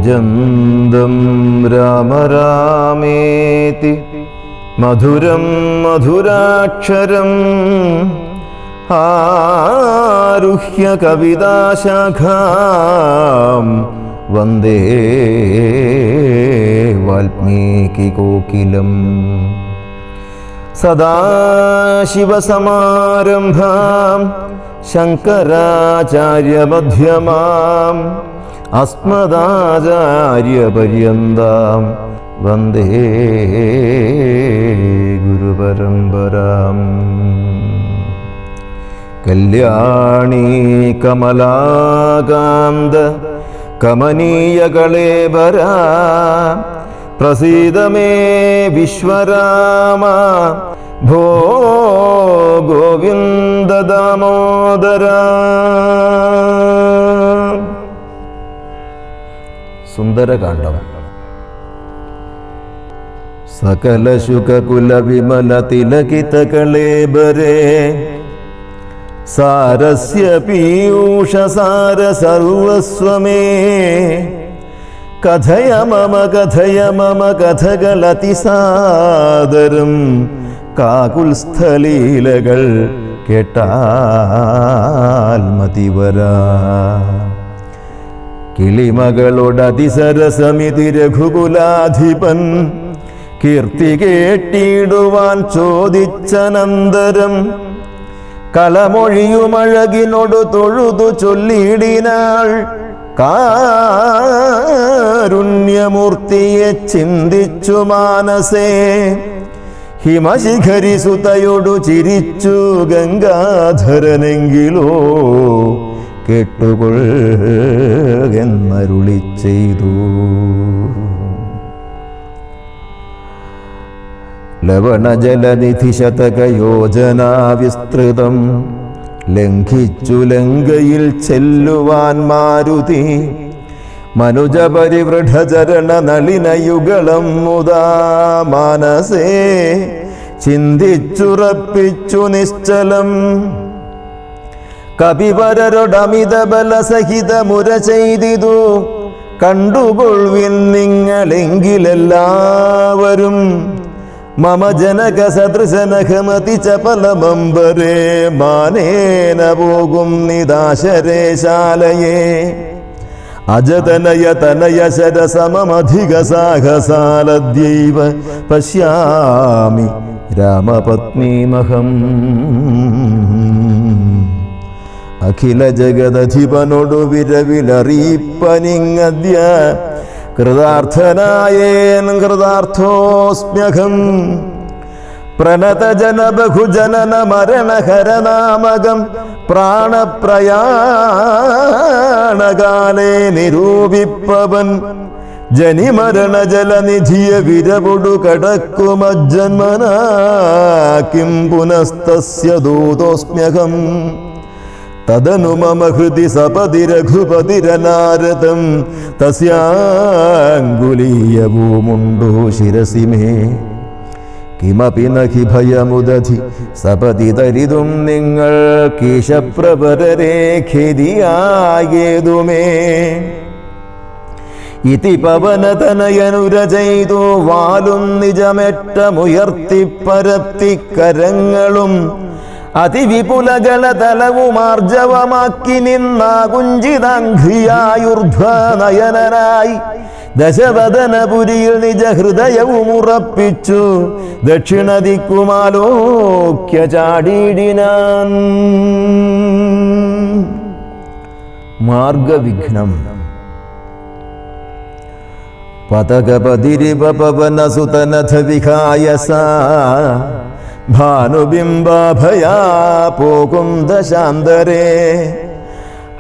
കൂജന്തം രാമ രാമേതി മധുരം മധുരാക്ഷരം ആരുഹ്യ കവിതാശാഖാം വന്ദേ വാൽമീകികോകിലം. സദാശിവസമാരംഭാം ശങ്കരാചാര്യമധ്യമാം അസ്മദാചാര്യപര്യന്താം വന്ദേ ഗുരുപരമ്പരാം. കല്യാണീ കമലാകാന്ത കമനീയകളേബരാ പ്രസീദ മേ വിശ്വരാമ ഭോ ഗോവിന്ദ ദാമോദര. സുന്ദരകാണ്ഡം. സകല ശുകകുല വിമല തിലകിത കളേബരേ സാരസ്യ പീയൂഷ സാര സർവസ്വമേ കഥയ മമ കഥകളതിസാദരം കാകുൽസ്ഥലീലകൾ കേട്ടാൽ മതിവരാ. കിളിമകളോടതിസരസമിതി രഘുകുലാധിപൻ കീർത്തി കേട്ടിടുവാൻ ചോദിച്ചനന്തരം കളമൊഴിയുമഴകിനോടു തൊഴുതു ചൊല്ലിയിടിനാൾ കാരുണ്യമൂർത്തിയെ ചിന്തിച്ചു മാനസേ. ഹിമശിഖരി സുതയോടു ചിരിച്ചു ഗംഗാധരനെങ്കിലോ കേട്ടുകൊള്ളെന്നരുളി ചെയ്തു. ലവണജലനിധി ശതകയോജനാ വിസ്തൃതം ലംഘിച്ചു ലങ്കയിൽ ചെല്ലുവാൻ മാരുതി മനുജപരിവൃഢചരണ നളിനയുഗളം മുദാ മാനസേ ചിന്തിച്ചുറപ്പിച്ചു നിശ്ചലം. കപിവരരൊടമിത ബലസഹിത മുര ചെയ്തിതു കണ്ടുകൊള്ളുവിൻ നിങ്ങളെങ്കിലെല്ലാവരും മമ ജനക സദൃശനഖമതി ചപലമംബരേ മാനേന പോകും നിദാശരേശാലയേ അജതനയ തനയ ശരസമധിക സാഹസാലദ്യൈവ പശ്യാമി രാമപത്നീമഹം. അഖില ജഗദധിപനോടു വിരവിലറിയിപ്പനിങ്ങദ്യ കൃതാർത്ഥനായേൻ കൃതാർത്ഥോസ്മ്യഹം. പ്രണതജന ബഹുജനന മരണഹരനാമകം പ്രാണപ്രയാണകാലേ നിരൂപിപ്പവൻ ജനിമരണ ജലനിധിയ വിരവൊടു കടക്കുമജ്ജന്മനാ കിം പുനസ്തസ്യ ദൂതോസ്മ്യഹം. തദനു മമ ഹൃദി സപതി രഘുപതിരനാരദം തസ്യാംഗുലീയവുമുണ്ടോ ശിരസി മേ കിമപി നഹി ഭയമുദധി സപതി തരിതും നിങ്ങൾ കീശപ്രവരരേ ഖേദിയായേതുമേ. ഇതി പവനതനയനുര ചെയ്തു വാലും നിജമെറ്റമുയർത്തിപ്പരത്തി കരങ്ങളും അതിവിപുലജല തലവുമാർജവമാക്കി നിന്നാ കുഞ്ചിതാംഘ്രിയായുർധ്വനയനായി ദശവദനപുരിയിൽ നിജ ഹൃദയവും ഉറപ്പിച്ചു ദക്ഷിണദിക്കുമാലോക്യ ചാടിയിടിനാൻ. മാർഗവിഘ്നം. പതകപതിരിവപവനസുതനഥ വിഹായസ ഭാനുബിംബാഭയാ പോകും ദശാന്തരേ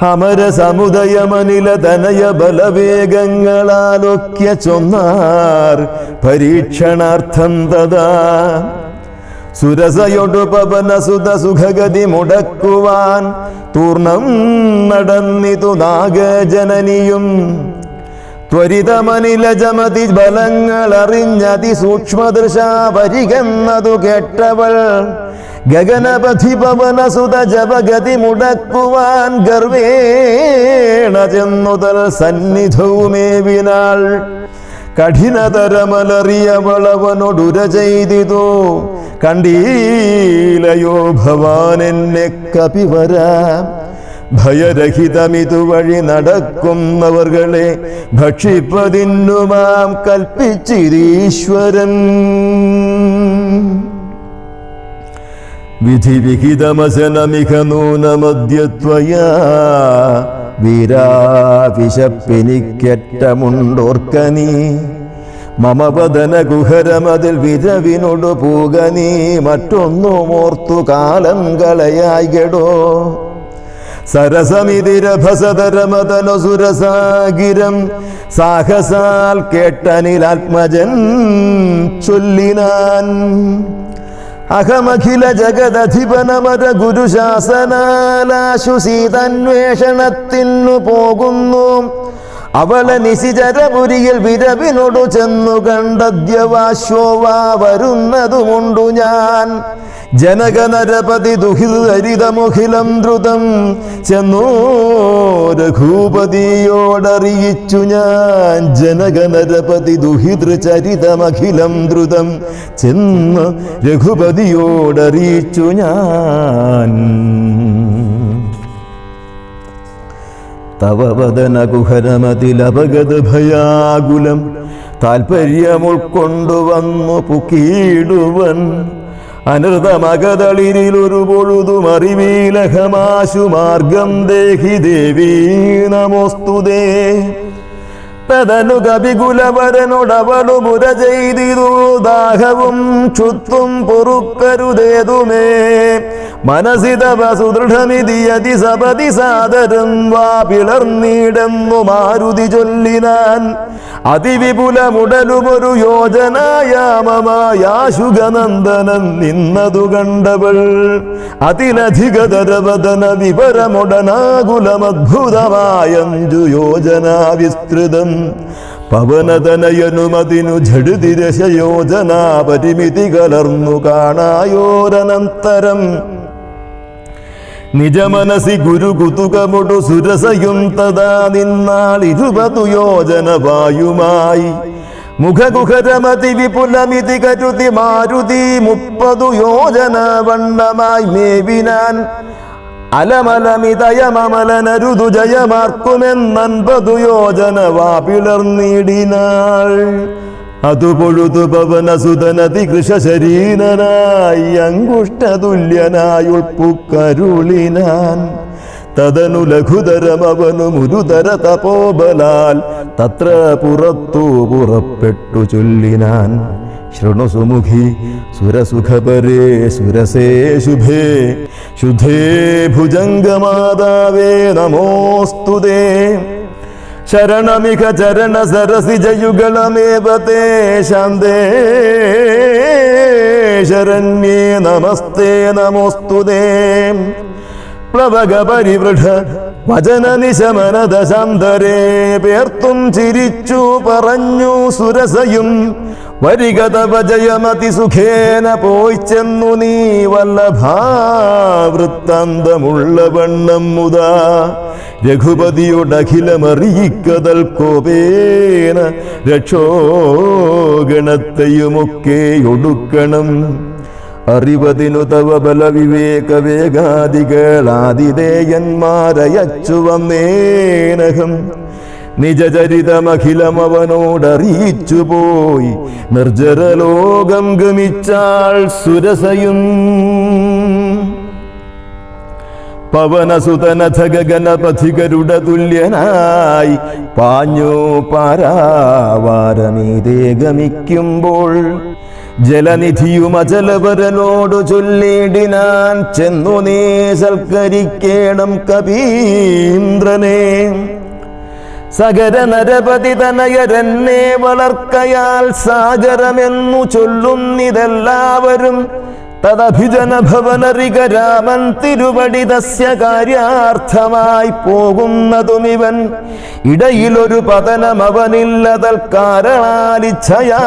അമര സമുദയമനില തനയ ബലവേഗങ്ങളാലൊക്യ ചൊന്നാർ പരീക്ഷണാർത്ഥം തഥാ. സുരസയൊടു പവനസുത സുഖഗതി മുടക്കുവാൻ തൂർണം നടന്നിതു നാഗജനനിയും ത്വരിതമനിലജമതി ബലങ്ങൾ അറിഞ്ഞതി സൂക്ഷ്മദൃശാ വരികെന്നതു കേട്ടവൾ ഗഗനപഥി പവനസുത ജപഗതി മുടക്കുവാൻ ഗർവേണ ചെന്നുതൽ സന്നിധവുമേവിനാൾ കഠിനതരമലറിയവളവനൊടുര ചെയ്തിതോ കണ്ടീലയോ ഭവാൻ എന്നെ കപിവര ഭയരഹിതമിതു വഴി നടക്കുന്നവർകളെ ഭക്ഷിപ്പതിന്നുമാം കൽപ്പിച്ചിരീശ്വരൻ വിധിവിഹിതമശനമിക നൂനമദ്യത്വയാ വീരാവിശപ്പിനിക്കറ്റമുണ്ടോർക്കനീ മമപദന കുഹരമതിൽ വിരവിനോടു പൂകനീ മറ്റൊന്നുമോർത്തു കാലം കളയായിടോ സരസമിതിരഭസതരമതനു സുരസാഗിരം സാഹസാൽ കേട്ടനിലാത്മജൻ ചൊല്ലിനാൻ അഹമഖില ജഗദധിപനമര ഗുരുശാസനാലാശു സീതന്വേഷണത്തിനു പോകുന്നു അവളെ നിശിചരപുരിയിൽ വിരവിനോടു ചെന്നു കണ്ടദ്യവാശ്വവാ വരുന്നതുമുണ്ടു ഞാൻ ജനകനരപതി ദുഹിതരിതമുഖിലം ദ്രുതം ചെന്നു രഘുപതിയോടറിയിച്ചു ഞാൻ ജനകനരപതി ദുഹിതൃചരിതമഖിലം ദ്രുതം ചെന്നു രഘുപതിയോടറിയിച്ചു ഞാൻ തവ വദന കുഹരമതിലപഗത ഭയാകുലം താൽപര്യമുൾക്കൊണ്ടുവന്നു പുക്കീടുവൻ അനൃതമകതളിരിലൊരു പൊഴുതുമറിവീലഹമാശു മാർഗം ദേഹി ദേവീ നമോസ്തുതേ തദനു കപികുലവരനോടവളു മുര ചെയ്തിരു ദാഹവും ക്ഷുത്തും പൊറുക്കരുതേതുമേ മനസിതവ സുദൃഢമിതി അതിസപതി സാദരം വാ പിളർന്നീടെന്നു മാരുതി ചൊല്ലിനാൻ അതിവിപുലമുടലുമൊരു യോജനായാമമായാശുഗനന്ദനൻ നിന്നതു കണ്ടവൾ അതിലധികതരവദന വിവരമുടനാകുലമദ്ഭുതമായഞ്ചു യോജനാ വിസ്തൃതം പവനതനയനുമതിനു ജഡിതിരശയോജനാ പരിമിതി കലർന്നു കാണായോരനന്തരം നിജമനസി ഗുരു കുതുകമുടു സുരസയും തഥാ നിന്നാൾ 20 യോജന വായുമായി മുഖകുഹരമതി വിപുലമിതി കരുതി മാരുതി 30 യോജന വണ്ണമായി മേവിനാൻ അലമലമിതയമലനരുതു ജയമാർക്കുമെന്നൻപതു യോജന വാ പിളർന്നിടിനാൾ അതു പൊഴുതു പവനസുതനതി കൃശരീരനായി അങ്കുഷ്ടതുല്യനായുൾപ്പുക്കരുളിനാൻ തദനു ലഘുതരമവനു മുരുതര തപോബലാൽ തത്ര പുറത്തു പുറപ്പെട്ടു ചൊല്ലിനാൻ ശൃണു സുമുഖി സുരസുഖപരേ സുരസേ ശുഭേ ശുദ്ധേ ഭുജംഗമാതാവേ നമോസ്തുതേ ശരണമിക ചരണ സരസിജയുഗളമേവ തേ ശാന്തേ ശരണ്യേ നമസ്തേ നമോസ്തുതേ പ്ലവക പരിവൃഢ വചന നിശമന ദശാന്തരേ പേർത്തും ചിരിച്ചു പറഞ്ഞു സുരസയും വരികതവ ജയമതി സുഖേന പോയി ചെന്നു നീ വല്ലഭാവൃത്താന്തമുള്ള വണ്ണം മുതാ രഘുപതിയോടഖിലമറിയിക്കതൽ കോപേന രക്ഷോഗണത്തെയുമൊക്കെ ഒടുക്കണം അറിവതിനു തവ ബലവിവേക വേഗാദികളാതിദേയന്മാരയച്ചു വന്നേനഹം നിജചരിതമഖിലമവനോടറിയിച്ചു പോയി നിർജ്ജരലോകം ഗമിച്ചാൾ സുരസയും പവനസുതനഥ ഗഗനപഥികരുട തുല്യനായി പാഞ്ഞു പാരാവാരമീതേ ഗമിക്കുമ്പോൾ ജലനിധിയും അചലവരനോടു ചൊല്ലിടിനാൻ ചെന്നു നീ സൽക്കരിക്കേണം കപീന്ദ്രനെ സഗര നരപതി തനയരെന്നെ വളർക്കയാൽ സാഗരമെന്നു ചൊല്ലുന്നിതെല്ലാവരും തദഭിജന ഭവനരിക രാമൻ തിരുവടി തസ്യ കാര്യാർത്ഥമായി പോകുന്നതുമിവൻ ഇടയിലൊരു പതനം അവനില്ലതൽ കാരണാലിച്ഛയാ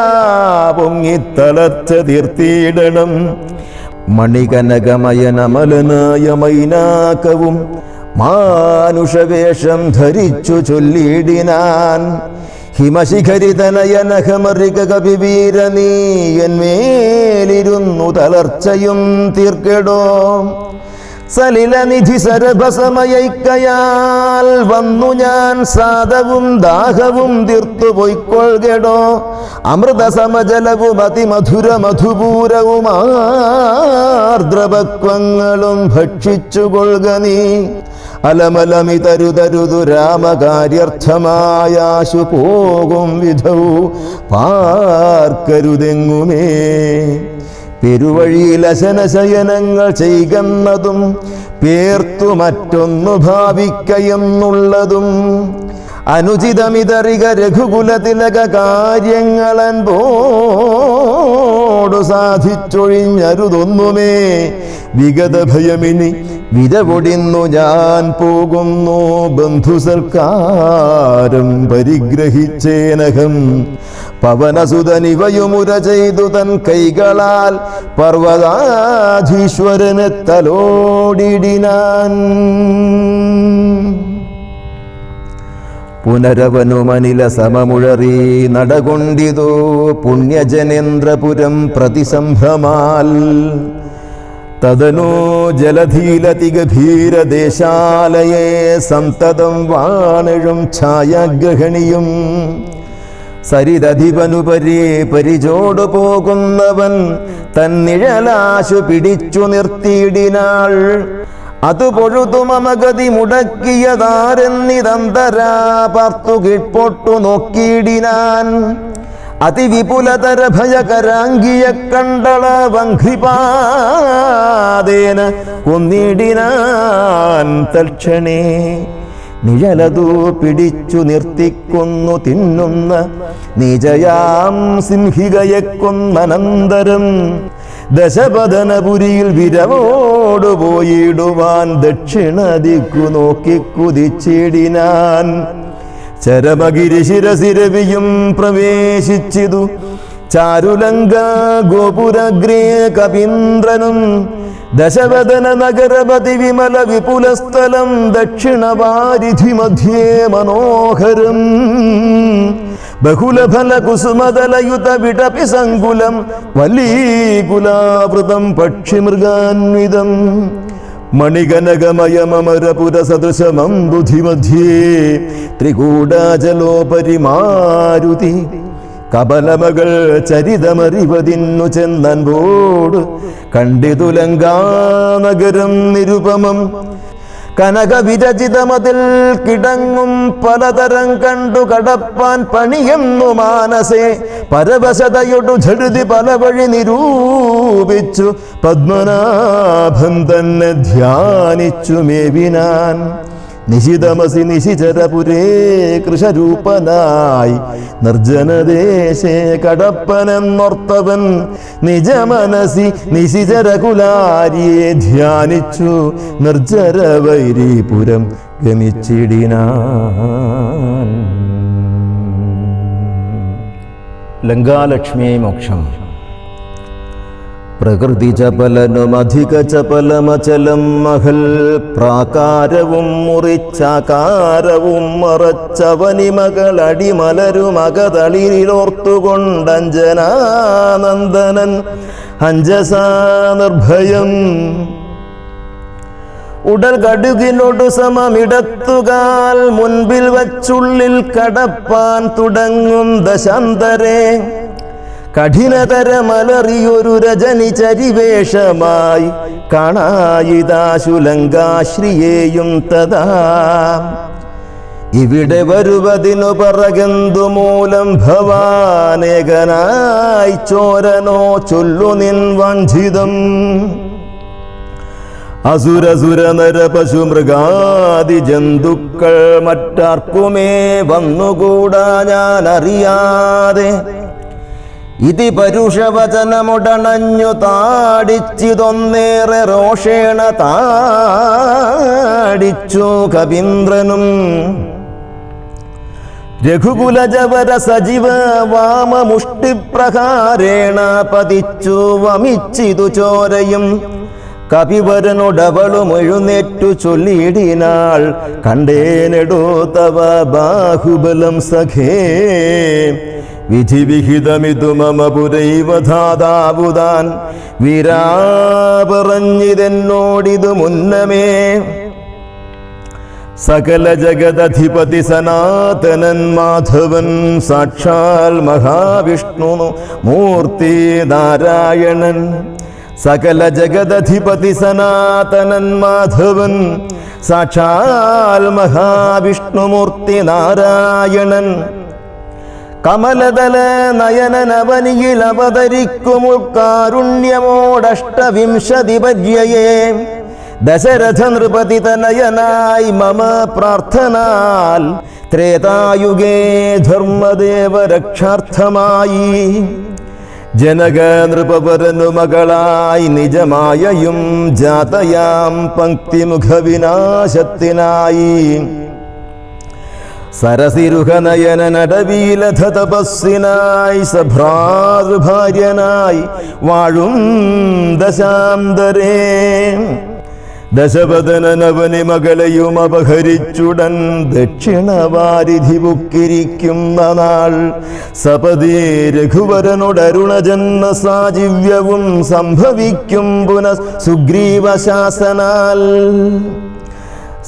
പൊങ്ങിത്തളർച്ച തീർത്തിയിടണം മണികനകമയനമലനായ മൈനാകവും മാനുഷവേഷം ധരിച്ചു ചൊല്ലിയിടിനാൻ. ഹിമശിഖരിതനയനഖമറിക കവിവീര നീയന്മേലിരുന്നു തളർച്ചയും തീർക്കെടോ. സലിലനിധി സരഭസമയൈക്കയാൽ വന്നു ഞാൻ സാദവും ദാഹവും തീർത്തു പൊയ്ക്കൊള്ളുകടോ. അമൃതസമജലവും അതിമധുര മധുപൂരവും ആർദ്രപക്വങ്ങളും ഭക്ഷിച്ചുകൊള്ളുക നീ. അലമലമിതരുതരുതു രാമകാര്യർത്ഥമായാശു പോകും വിധൗ പാർക്കരുതെങ്ങുമേ. പെരുവഴിയിൽ അശനശയനങ്ങൾ ചെയ്യുന്നതും പേർത്തു മറ്റൊന്നു ഭാവിക്കയെന്നുള്ളതും അനുചിതമിതറിക രഘുകുലതിലക കാര്യങ്ങളൻപോടു സാധിച്ചൊഴിഞ്ഞരുതൊന്നുമേ. വിഗത ഭയമിനി വിരവൊടിന്നു ഞാൻ പോകുന്നു. ബന്ധുസൽക്കാരം പരിഗ്രഹിച്ചേനഹം പവനസുതനിവയുമുര ചെയ്തു തൻ കൈകളാൽ പർവ്വതാധീശ്വരനെ തലോടിടിനാൻ. പുനരവനുമനില സമമുഴറി നടകൊണ്ടിതോ പുണ്യജനേന്ദ്രപുരം പ്രതിസംഭ്രമാൽ. തദനോ ജലധീലതിഗഭീരദേശാലയേ സന്തതം വാണിഴും ഛായാഗ്രഹണിയും. സരിതധിപനുപരി പരിചോടു പോകുന്നവൻ തന്നിഴലാശു പിടിച്ചു നിർത്തിയിടിനാൾ. അതു പൊഴുതു മമഗതി മുടക്കിയതാരെന്നിതന്തരാ പാർത്തു കീഴ്പോട്ടു നോക്കിയിടിനാൻ. അതിവിപുലതര ഭയകരാംഗിയ കണ്ടള വംഘ്രിപാദേന കൊന്നിടിനാൻ തൽക്ഷണേ. നിഴലതു പിടിച്ചു നിർത്തിക്കൊന്നു തിന്നുന്ന നിജയാം സിംഹികയെ കൊന്നനന്തരം ദശപദനപുരിയിൽ വിരവോടു പോയിടുവാൻ ദക്ഷിണ ദിക്കു നോക്കി കുതിച്ചിടിനാൻ. ചരമഗിരി ശിരസിരവിയും പ്രവേശിച്ചിതു ചാരുലങ്ക ഗോപുരഗ്രേ കപീന്ദ്രനും. ദശവദന നഗരപതി വിമല വിപുലസ്ഥലം ദക്ഷിണവാരിധി മധ്യേ മനോഹരം. ബഹുലഫല കുസുമതലയുത വിടപി സങ്കുലം വല്ലീകുലാവൃതം പക്ഷിമൃഗാന്വിതം. മണികനകമയമരപുരസദൃശമംബുധിമധ്യേ ത്രികൂടാചലോപരി മാരുതി. കപലമകൾ ചരിതമറിവതിന്നു ചെന്നൻപോട് കണ്ടിതു ലങ്കാനഗരം നിരുപമം. കനകവിരചിതമതിൽ കിടങ്ങും പലതരം കണ്ടു കടപ്പാൻ പണിയെന്നു മാനസേ. പരവശതയൊടു ഝടുതി പല വഴി നിരൂപിച്ചു പത്മനാഭൻ തന്നെ ധ്യാനിച്ചു മേവിനാൻ. നിശിതമസി നിശിചരപുരേ കൃഷരൂപനായി നിർജ്ജനദേശേ കടപ്പനെന്നോർത്തവൻ നിജമനസി നിശിചരകുലാരിയെ ധ്യാനിച്ചു നിർജ്ജരവൈരീപുരം ഗമിച്ചിടിനാൻ. ലങ്കാലക്ഷ്മി മോക്ഷം. പ്രകൃതി ചപലനുമധിക ചപലമചലം മഹൽ. പ്രാകാരവും മുറിച്ചാകാരവും മറച്ചവനിമകൾ അടിമലരുമകതളിരിലോർത്തുകൊണ്ടഞ്ജനാനന്ദനൻ അഞ്ജസാ നിർഭയം. ഉടൽ കടുകിനോടു സമമിടത്തുകാൽ മുൻപിൽ വച്ചുള്ളിൽ കടപ്പാൻ തുടങ്ങും ദശാന്തരേ. കഠിനതരമലറിയൊരു രജനി ചരിവേഷമായി കാണായിതാശുലങ്കാശ്രിയേയും തഥാ. ഇവിടെ വരുവതിനു പറകെന്തു മൂലം ഭവാനേകനായി ചോരനോ ചൊല്ലു നിൻ വഞ്ചിതം. അസുരസുര നര പശു മൃഗാദി ജന്തുക്കൾ മറ്റാർക്കുമേ വന്നുകൂടാ ഞാൻ അറിയാതെ. ഇതി പരുഷവചനമുടണഞ്ഞു താടിച്ചിതൊന്നേറെ രോഷേണ താടിച്ചു കവീന്ദ്രനും. രഘുകുലജവര സജീവ വാമമുഷ്ടിപ്രഹാരേണ പതിച്ചു വമിച്ചിതു ചോരയും. കപിവരനോടവളും എഴുന്നേറ്റു ചൊല്ലിയിടിനാൾ, കണ്ടേനെടോ തവ ബാഹുബലം സഖേ. വിധിവിഹിതമിതു മമ പുരൈവധാതാവുതാൻ, വീരാ പറഞ്ഞിതെന്നോടിതു മുന്നമേ. സകല ജഗദധിപതി സനാതനൻ മാധവൻ, സാക്ഷാൽ മഹാവിഷ്ണു മൂർത്തി നാരായണൻ. സകല ജഗദധിപതി സനാതനൻ മാധവൻ, സാക്ഷാൽ മഹാവിഷ്ണുമൂർത്തി നാരായണൻ. കമലദല നയനനവനിയിൽ അവതരിക്കുമുൾക്കാരുണ്യമോടഷ്ടവിംശതി പര്യയേ. ദശരഥ നൃപതി തനയനായി മമ പ്രാർത്ഥനാൽ, ത്രേതായുഗേ ധർമ്മദേവ രക്ഷാർത്ഥമായി. ജനക നൃപവരനു മകളായി നിജമായയും, ജാതയാം പങ്ക്തിമുഖ വിനാശത്തിനായി. സരസിരുഹനയന നടവീലധ തപസ്സിനായി, സഭ്രാതൃഭാര്യനായി വാഴും ദശാന്തരേ. ദശവദനനവനി മകളെയും അപഹരിച്ചുടൻ, ദക്ഷിണവാരിധി പുക്കിരിക്കുന്ന നാൾ. സപതി രഘുവരനോടരുണജന്മ സാജീവ്യവും, സംഭവിക്കും പുനഃ സുഗ്രീവശാസനാൽ.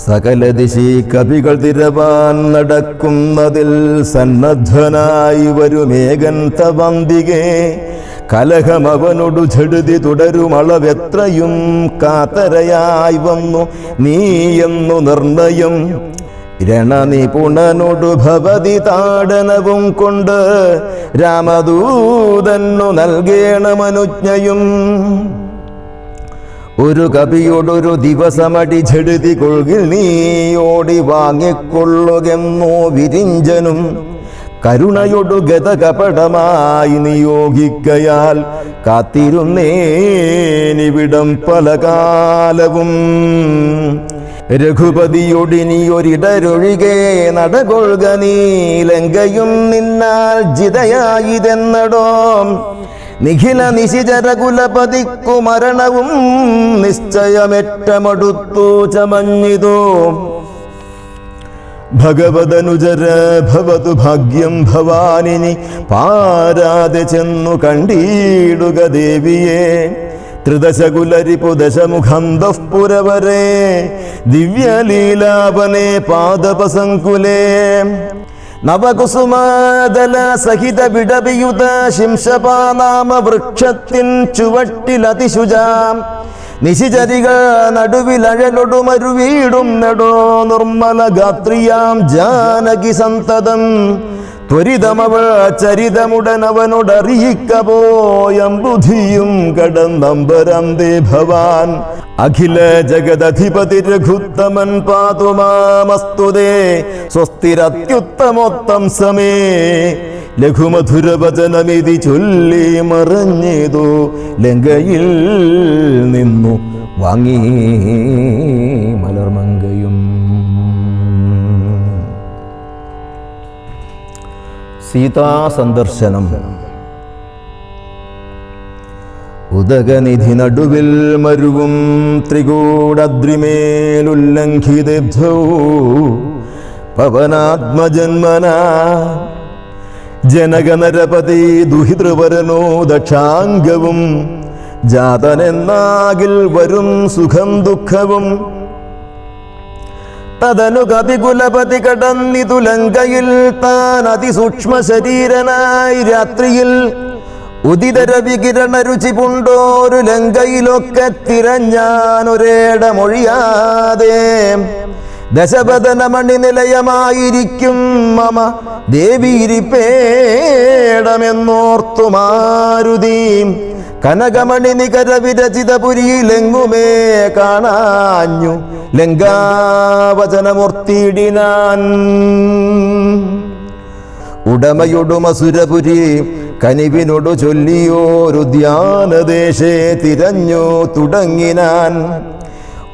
സകല ദിശി കവികൾ തിരവാൻ നടക്കുന്നതിൽ, സന്നദ്ധനായി വരുമേകൻ തവന്തികേ. കലഹമവനോടു ഝടുതി തുടരുമളവെത്രയും, കാതരയായി വന്നു നീയെന്നു നിർണയം. രണനിപുണനോടു ഭവതി താടനവും കൊണ്ട്, രാമദൂതന്നു നൽകേണമനുജ്ഞയും. ഒരു കവിയോടൊരു ദിവസമടി ഝടുതി കൊള്ളിൽ നീയോടി വാങ്ങിക്കൊള്ളുകെന്നോ വിരിഞ്ചനും. കരുണയൊടു ഗതകപടമായി നിയോഗിക്കയാൽ, കാത്തിരുന്നേനിവിടം പല കാലവും. രഘുപതിയൊടിനിയൊരിടരൊഴികെ നടകൊള്ളുക നീ, ലങ്കയും നിന്നാൽ ജിതയായിതെന്നടോ. നിഖില നിശിചരകുലപതിക്കു മരണവും, നിശ്ചയമേറ്റമടുത്തു ചമഞ്ഞിതോ. ഭഗവതനുജര ഭവതു ഭാഗ്യം ഭവാനിനി, പാരാതെ ചെന്നു കണ്ടിടുക ദേവിയെ. ത്രിദശകുലരിപു ദശമുഖന്തഃ പുരവരേ, ദിവ്യലീലാപനേ പാദപസങ്കുലേ. നവകുസുമാദല സഹിത വിടവിയുത ശിംശപാനാമ വൃക്ഷത്തിൻ ചുവട്ടിലതിശുജാം. നിശിചരികൾ നടുവിലഴലൊടു മരുവീടും നെടോ, നിർമ്മല ഗാത്രിയാം ജാനകി സന്തതം. ത്വരിതമവൾ ചരിതമുടനവനോടറിയിക്ക പോയംബുധിയും കടന്നമ്പരം ദേ ഭവാൻ. അഖില ജഗദധിപതി രഘുത്തമൻ പാതുമാമസ്തുതേ, സ്വസ്തിരത്യുത്തമോത്തം സമേ. ലഘുമധുരവചനമിതി ചൊല്ലി മറഞ്ഞേതോ, ലങ്കയിൽ നിന്നു വാങ്ങി മലർമങ്കയും. സീതാസന്ദർശനം. ഉദകനിധി നടുവിൽ മരുവും, ത്രികൂടദ്രിമേലുല്ലംഘിതേബ്ധൗ. പവനാത്മജന്മന ജനകനരപതി ദുഹിതൃവരനോ ദക്ഷാംഗവും. ജാതനെന്നാകിൽ വരും സുഖം ദുഃഖവും. തദനു കപികുലപതി കടന്നിതു ലങ്കയിൽ, താൻ അതിസൂക്ഷ്മ ശരീരനായി രാത്രിയിൽ. ഉദിതര വികിരണ രുചി പുണ്ടോരു ലങ്കയിലൊക്കെ തിരഞ്ഞാനൊരേടമൊഴിയാതെ. ദശപദനമണി നിലയമായിരിക്കും മമ ദേവീരിപ്പേടമെന്നോർത്തു മാരുതി. കനകമണി നികര വിരചിതപുരിയിലെങ്ങുമേ കാണാഞ്ഞു ലങ്കാവചനമൂർത്തിയിടിനാൻ. ഉടമയൊടുമസുരപുരി കനിവിനോടു ചൊല്ലിയോരുദ്യാനദേശേ തിരഞ്ഞു തുടങ്ങിനാൻ.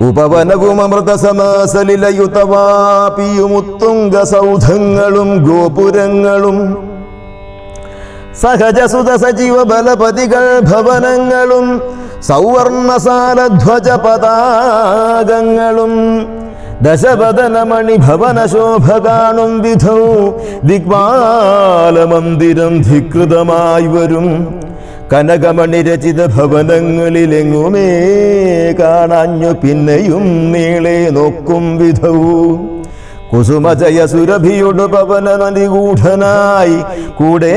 ഉപവനവും അമൃതസമാസലിലയുതവാപിയുമുത്തുംഗ സൗധങ്ങളും ഗോപുരങ്ങളും സഹജസുത സജീവ ബലപതികൾ ഭവനങ്ങളും സൗവർണസാലധ്വജ പതാകങ്ങളും ദശവദനമണി ഭവന ശോഭ കാണും വിധൗ ദിഗ്പാലമന്ദിരം ധികൃതമായി വരും കനകമണി രചിത ഭവനങ്ങളിലെങ്ങുമേ കാണാഞ്ഞു പിന്നെയും നീളെ നോക്കും വിധൗ കുസുമജയ സുരഭിയുടെ പവന നദിഗൂഢനായി കൂടെ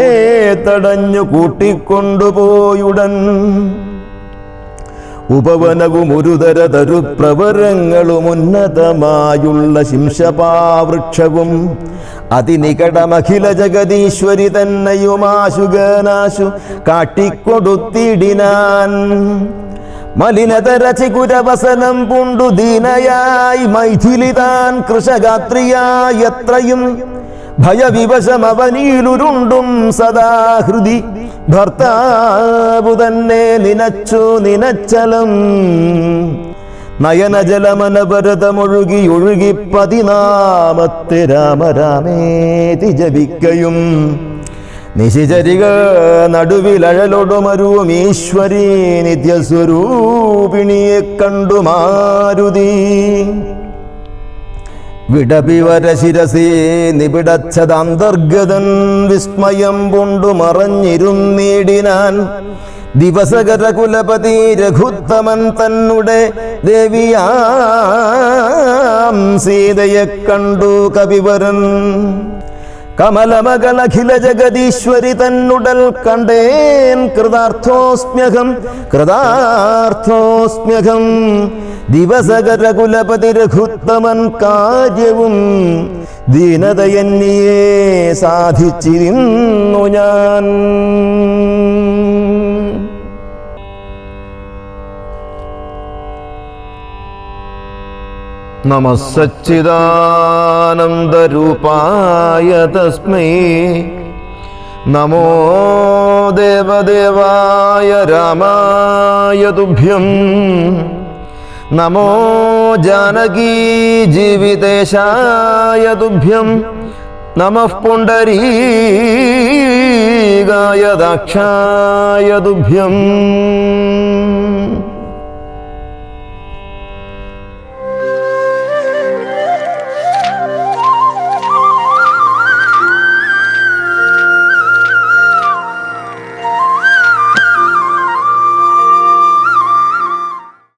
തടഞ്ഞു കൂട്ടിക്കൊണ്ടുപോയുടൻ ഉപവനവും ഒരുതര തരുപ്രവരങ്ങളും ഉന്നതമായുള്ള ശിംശപാവൃക്ഷവും അതിനികടമഖില ജഗദീശ്വരി തന്നെയുമാശുഗനാശു കാട്ടിക്കൊടുത്തിടിനാൻ മലിനതര ചികുരവസനം പൂണ്ടു ദീനയായി മൈഥിലി താൻ കൃഷഗാത്രിയായി എത്രയും ഭയവിവശമവനീലുരുണ്ടും സദാഹൃതി ഭർത്താവു തന്നെ നിനച്ചു നിനച്ചലം നയനജലമനവരതമൊഴുകി ഒഴുകി 14 രാമരാമേതി ജപിക്കയും നിശിചരിക നടുവിലഴലൊടുമരുവും ഈശ്വരീ നിത്യസ്വരൂപിണിയെ കണ്ടു മാരുതി വിടപിവര ശിരസേ നിബിടച്ചതന്തർഗതൻ വിസ്മയം കൊണ്ടു മറഞ്ഞിരുന്നീടിനാൻ ദിവസകര കുലപതി രഘുത്തമൻ തന്നുടെ ദേവിയാം സീതയെ കണ്ടു കവിവരൻ കമലമകളഖില ജഗദീശ്വരി തന്നുടൽ കണ്ടേൻ കൃതാർത്ഥോസ്മ്യഹം ദിവസകര കുലപതി രഘുത്തമൻ കാര്യവും ദീനതയെന്നിയെ സാധിച്ചിരുന്നു ഞാൻ. നമഃ സച്ചിദാനന്ദരൂപായ തസ്മൈ നമോ ദേവദേവായ രാമായ തുഭ്യം നമോ ജാനകീ ജീവിതേശായ തുഭ്യം നമഃ പുണ്ഡരീകായ ദാക്ഷായ തുഭ്യം.